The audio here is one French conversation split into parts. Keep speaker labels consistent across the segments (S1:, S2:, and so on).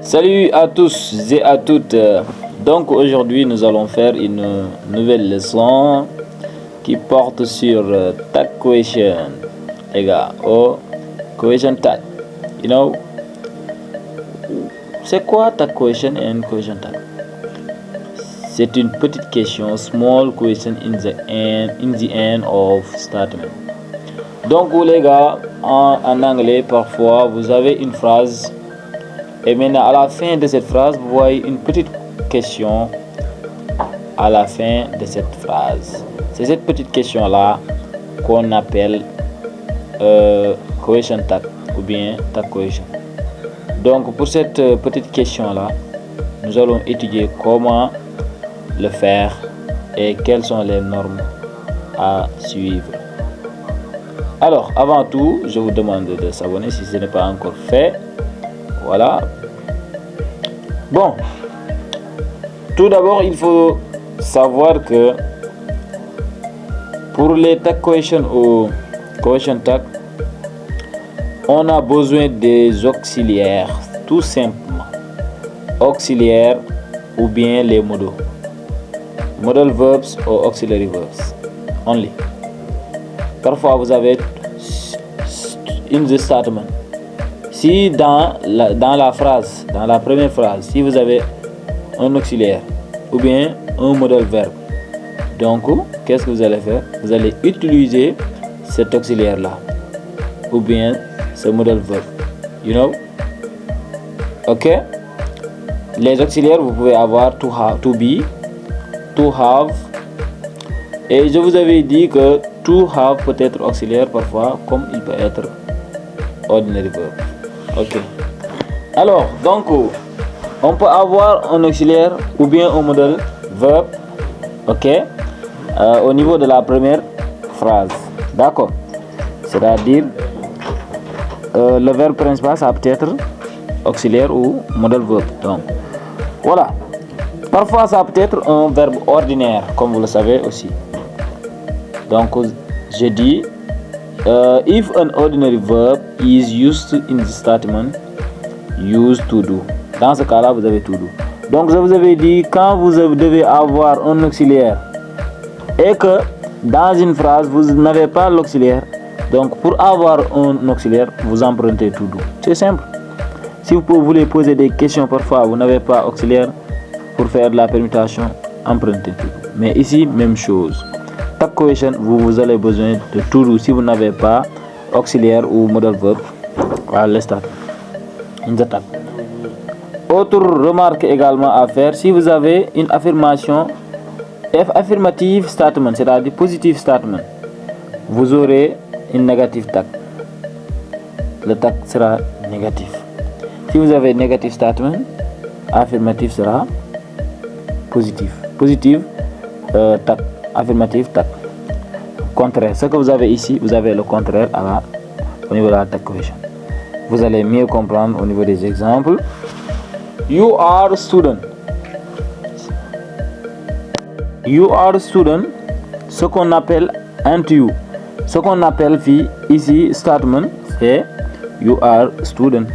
S1: Salut à tous et à toutes. Donc aujourd'hui nous allons faire une nouvelle leçon qui porte sur tag question, les gars, ou question tag. You know, c'est quoi tag question and question tag? C'est une petite question, small question in the end of statement. Donc les gars, en anglais parfois vous avez une phrase. Et maintenant, à la fin de cette phrase, vous voyez une petite question à la fin de cette phrase. C'est cette petite question-là qu'on appelle question tag ou bien tag question. Donc, pour cette petite question-là, nous allons étudier comment le faire et quelles sont les normes à suivre. Alors, avant tout, je vous demande de s'abonner si ce n'est pas encore fait. Voilà. Bon, tout d'abord, il faut savoir que pour les tag question ou question tag, on a besoin des auxiliaires, tout simplement. Auxiliaires ou bien les modaux. Modal verbs ou auxiliary verbs. Only. Parfois, vous avez in the statement. Si dans la phrase, dans la première phrase, si vous avez un auxiliaire ou bien un modal verbe, donc qu'est-ce que vous allez faire? Vous allez utiliser cet auxiliaire-là ou bien ce modal verbe. You know? Ok? Les auxiliaires, vous pouvez avoir to have, to be, to have. Et je vous avais dit que to have peut être auxiliaire parfois, comme il peut être ordinary verb. Ok. Alors, donc, on peut avoir un auxiliaire ou bien un modal verbe, ok, au niveau de la première phrase. D'accord. C'est-à-dire, le verbe principal, ça peut être auxiliaire ou modal verbe. Donc, voilà. Parfois, ça peut être un verbe ordinaire, comme vous le savez aussi. Donc, je dis, if an ordinary verb is used in the statement, use to do. Dans ce cas-là, vous avez to do. Donc, je vous avais dit, quand vous devez avoir un auxiliaire et que dans une phrase, vous n'avez pas l'auxiliaire, donc pour avoir un auxiliaire, vous empruntez to do. C'est simple. Si vous voulez poser des questions, parfois, vous n'avez pas auxiliaire pour faire de la permutation, empruntez to do. Mais ici, même chose. Tag question, vous avez besoin de to do si vous n'avez pas auxiliaire ou modal verb à l'instant. Autre remarque également à faire, si vous avez une affirmation affirmative statement, c'est-à-dire positive statement, vous aurez une negative tag. Le tag sera négatif. Si vous avez negative statement, affirmative sera positif. Positive tag. Affirmative tag. Contraire, ce que vous avez ici, vous avez le contraire au niveau de la tag question. Vous allez mieux comprendre au niveau des exemples. You are a student. You are a student. Ce qu'on appelle ain't you. Ce qu'on appelle ici statement, c'est you are a student.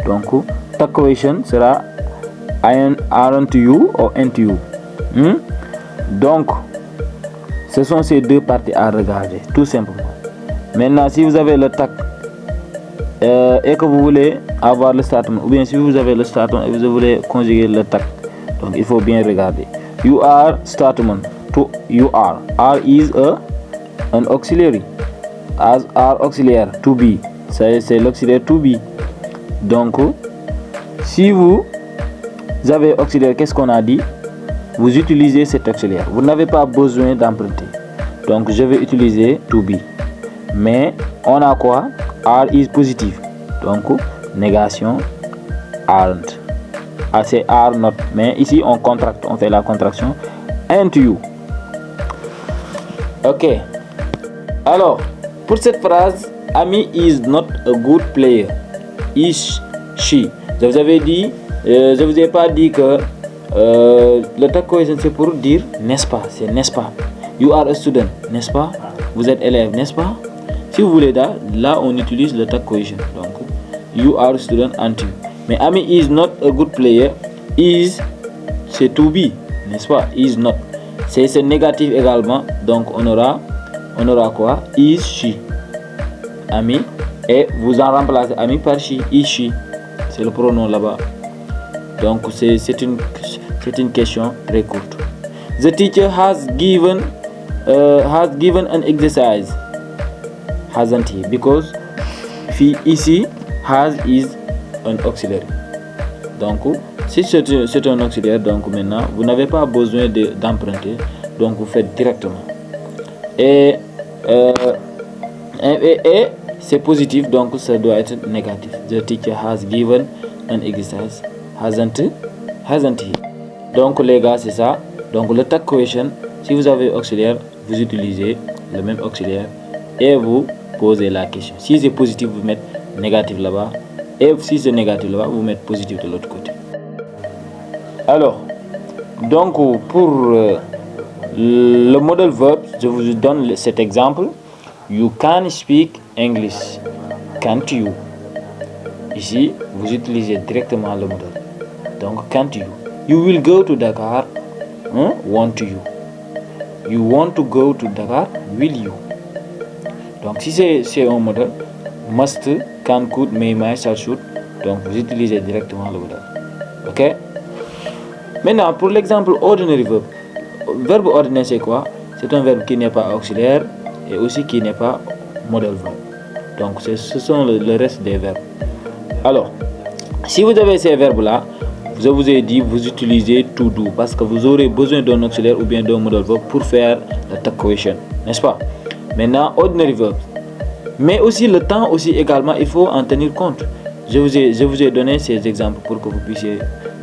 S1: Donc, tag question sera aren't you ou ain't you. Donc, ce sont ces deux parties à regarder, tout simplement. Maintenant, si vous avez le tag et que vous voulez avoir le statement, ou bien si vous avez le statement et vous voulez conjuguer le tag, donc il faut bien regarder. You are statement to you are. Are is an auxiliary. As are auxiliaire to be. C'est l'auxiliaire to be. Donc, si vous avez auxiliaire, qu'est-ce qu'on a dit? Vous utilisez cet auxiliaire. Vous n'avez pas besoin d'emprunter. Donc, je vais utiliser to be. Mais, on a quoi? Are is positive. Donc, négation, aren't. C'est are not. Mais ici, on contracte. On fait la contraction. Ain't you. Ok. Alors, pour cette phrase, Ami is not a good player. Is she. Je vous avais dit, je vous ai pas dit que le tag question c'est pour dire n'est-ce pas, c'est n'est-ce pas. You are a student, n'est-ce pas? Vous êtes élève, n'est-ce pas? Si vous voulez là on utilise le tag question. Donc you are a student, aren't you? Mais Ami is not a good player. Is, c'est to be, n'est-ce pas? Is not. C'est négatif également. Donc on aura quoi? Is she. Ami. Et vous en remplacez Ami par she. Is she. C'est le pronom là-bas. Donc c'est une question très courte. The teacher has given an exercise. Hasn't he? Because ici has is un auxiliary. Donc si c'est un auxiliaire, donc maintenant vous n'avez pas besoin d'emprunter, donc vous faites directement. Et c'est positif, donc ça doit être négatif. The teacher has given an exercise. Hasn't he? Donc les gars, c'est ça. Donc le tag question, si vous avez auxiliaire, vous utilisez le même auxiliaire et vous posez la question. Si c'est positif, vous mettez négatif là-bas. Et si c'est négatif là-bas, vous mettez positif de l'autre côté. Alors, donc pour le modal verb, je vous donne cet exemple. You can speak English. Can't you? Ici, vous utilisez directement le modal. Donc, can't you? You will go to Dakar. Want you? You want to go to Dakar? Will you? Donc, si c'est un modal, must, can, could, may, might, shall, should. Donc, vous utilisez directement le modal. Ok? Maintenant, pour l'exemple ordinary verb. Verbe ordinaire, c'est quoi? C'est un verbe qui n'est pas auxiliaire et aussi qui n'est pas modal verb. Donc, ce sont le reste des verbes. Alors, si vous avez ces verbes-là, je vous ai dit, vous utilisez to do parce que vous aurez besoin d'un auxiliaire ou bien d'un modal verb pour faire la tag question, n'est-ce pas? Maintenant, ordinary verb. Mais aussi le temps aussi également, il faut en tenir compte. Je vous ai donné ces exemples pour que vous puissiez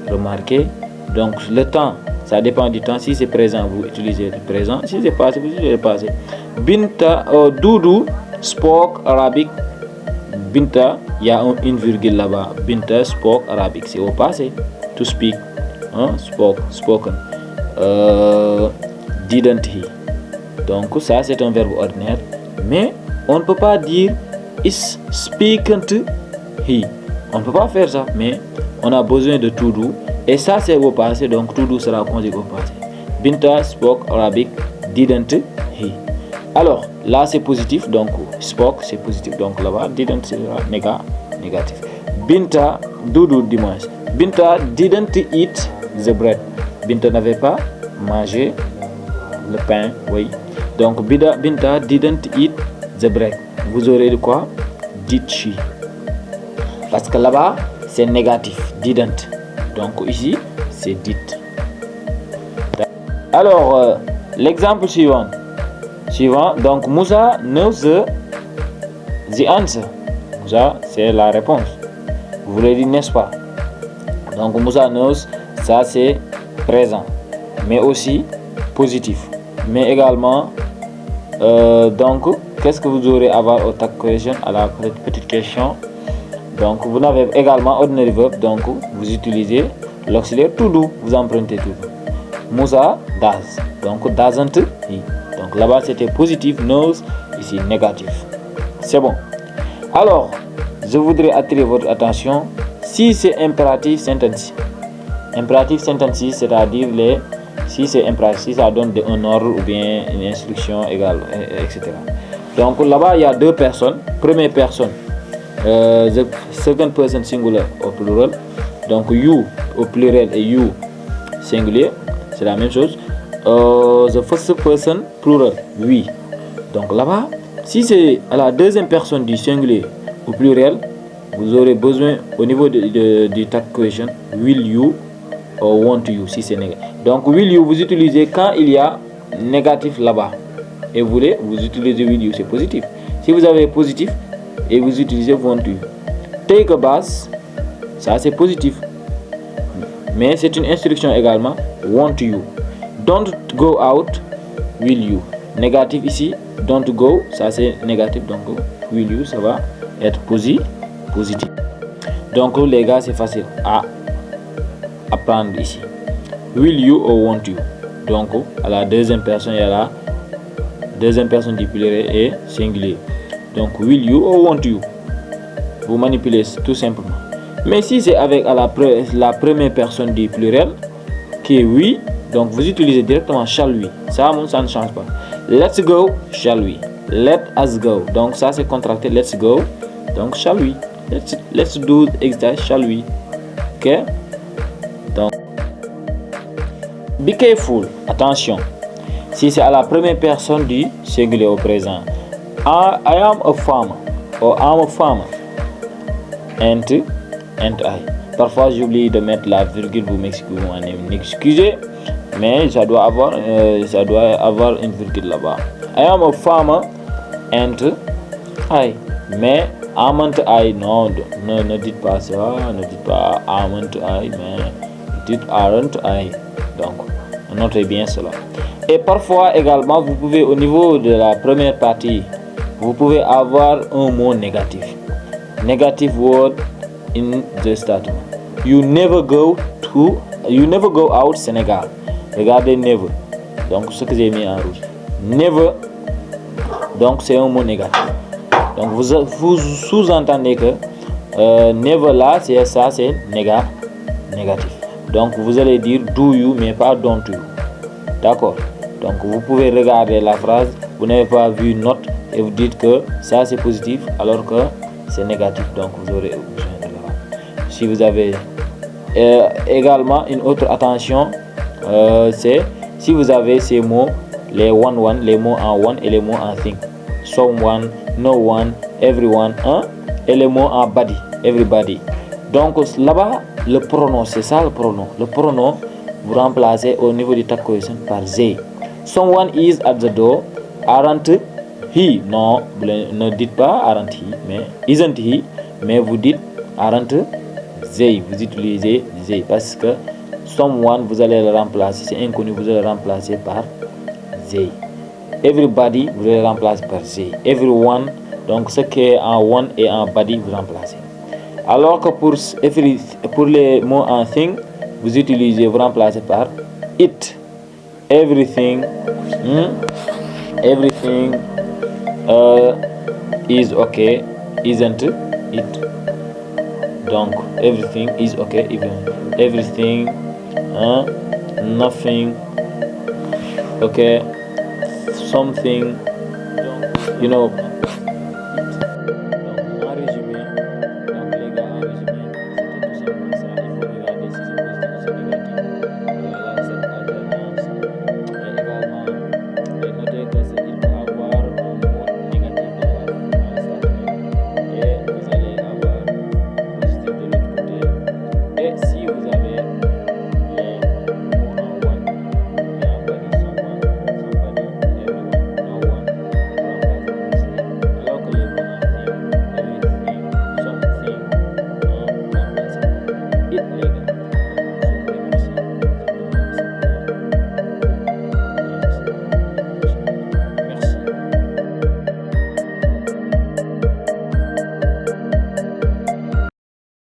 S1: remarquer. Donc, le temps, ça dépend du temps. Si c'est présent, vous utilisez le présent. Si c'est passé, vous utilisez le passé. Binta, Doudou spoke Arabic. Binta, il y a une virgule là-bas. Binta spoke Arabic. C'est au passé. To speak. Spoken. Didn't he. Donc, ça, c'est un verbe ordinaire. Mais, on ne peut pas dire is speaking he. On ne peut pas faire ça. Mais, on a besoin de to do. Et ça, c'est au passé. Donc, to do sera conjugué au passé. Binta spoke Arabic. Didn't he. Alors, là, c'est positif. Donc, spoke, c'est positif. Donc, là-bas, didn't sera négatif. Binta, Doudou, dimanche. Binta didn't eat the bread. Binta n'avait pas mangé le pain. Oui. Donc, Binta didn't eat the bread. Vous aurez de quoi? Did she. Parce que là-bas, c'est négatif. Didn't. Donc, ici, c'est did. Alors, l'exemple suivant. Donc, Moussa knows the answer. Moussa, c'est la réponse. Vous voulez dire, n'est-ce pas? Donc, Moussa knows, ça c'est présent. Mais aussi positif. Mais également, donc, qu'est-ce que vous aurez à avoir au tag question, à la petite question? Donc, vous avez également ordinary verb. Donc, vous utilisez l'auxiliaire to do. Vous empruntez to do. Moussa does. Donc, doesn't he. Donc, là-bas, c'était positif. Knows, ici, négatif. C'est bon. Alors, je voudrais attirer votre attention. Si c'est impératif sentence. Impératif sentence, c'est-à-dire si c'est impératif, si ça donne un ordre ou bien une instruction égale, etc. Donc, là-bas, il y a deux personnes. Première personne. The second person singular au plural. Donc you au pluriel et you singulier, c'est la même chose. The first person plural, we. Donc là-bas, si c'est à la deuxième personne du singulier au pluriel, vous aurez besoin au niveau du tag question will you or want you si c'est négatif. Donc will you vous utilisez quand il y a négatif là-bas et vous utilisez will you, c'est positif. Si vous avez positif et vous utilisez want you. Take a bus, ça c'est positif. Mais c'est une instruction également. Want you. Don't go out, will you. Négatif ici. Don't go, ça c'est négatif. Donc will you, ça va être positif. Donc les gars, c'est facile à apprendre ici. Will you or want you. Donc à la deuxième personne, il y a la deuxième personne du pluriel et singulier. Donc will you or want you. Vous manipulez tout simplement. Mais si c'est avec la première personne du pluriel, qui est oui, donc vous utilisez directement shall we. Ça ne change pas. Let's go, shall we. Let us go. Donc ça c'est contracté, let's go. Donc shall we. Let's do exercise, shall we. Ok. Donc be careful, attention. Si c'est à la première personne du singulier au présent. I am a farmer. Or I'm a farmer. And I. Parfois j'oublie de mettre la virgule, vous m'excusez, mais ça doit avoir une virgule là-bas. I am a farmer and I. Mais aren't I, non, ne dites pas ça, ne dites pas aren't I, mais dites aren't I. Donc notez bien cela. Et parfois également vous pouvez, au niveau de la première partie, vous pouvez avoir un mot négatif. Negative word in the statement. You never go out Sénégal. Regardez never. Donc ce que j'ai mis en rouge. Never. Donc c'est un mot négatif. Donc vous sous-entendez que never là c'est ça, c'est négatif. Donc vous allez dire do you mais pas don't you. D'accord. Donc vous pouvez regarder la phrase. Vous n'avez pas vu not et vous dites que ça c'est positif alors que c'est négatif. Donc vous aurez besoin de là. Si vous avez également une autre attention, c'est si vous avez ces mots, les one, les mots en one et les mots en thing. Someone, no one, everyone, hein, et les mots en body, everybody. Donc là-bas, le pronom, c'est ça le pronom. Le pronom, vous remplacez au niveau du tag cohesion par they. Someone is at the door. Aren't he? Non, vous ne dites pas aren't he, mais isn't he, mais vous dites aren't they. Vous utilisez they parce que someone, vous allez le remplacer, c'est inconnu, vous allez le remplacer par they. Everybody, vous allez le remplacer par they. Everyone, donc ce qui est en one et en body, vous remplacez. Alors que pour les mots en thing, vous utilisez, vous remplacez par it. Everything, everything is okay, isn't it? Donc everything is okay, even everything, nothing, okay, something, you know. Donc en résumé, donc les gars, en résumé, c'était tout simplement ça.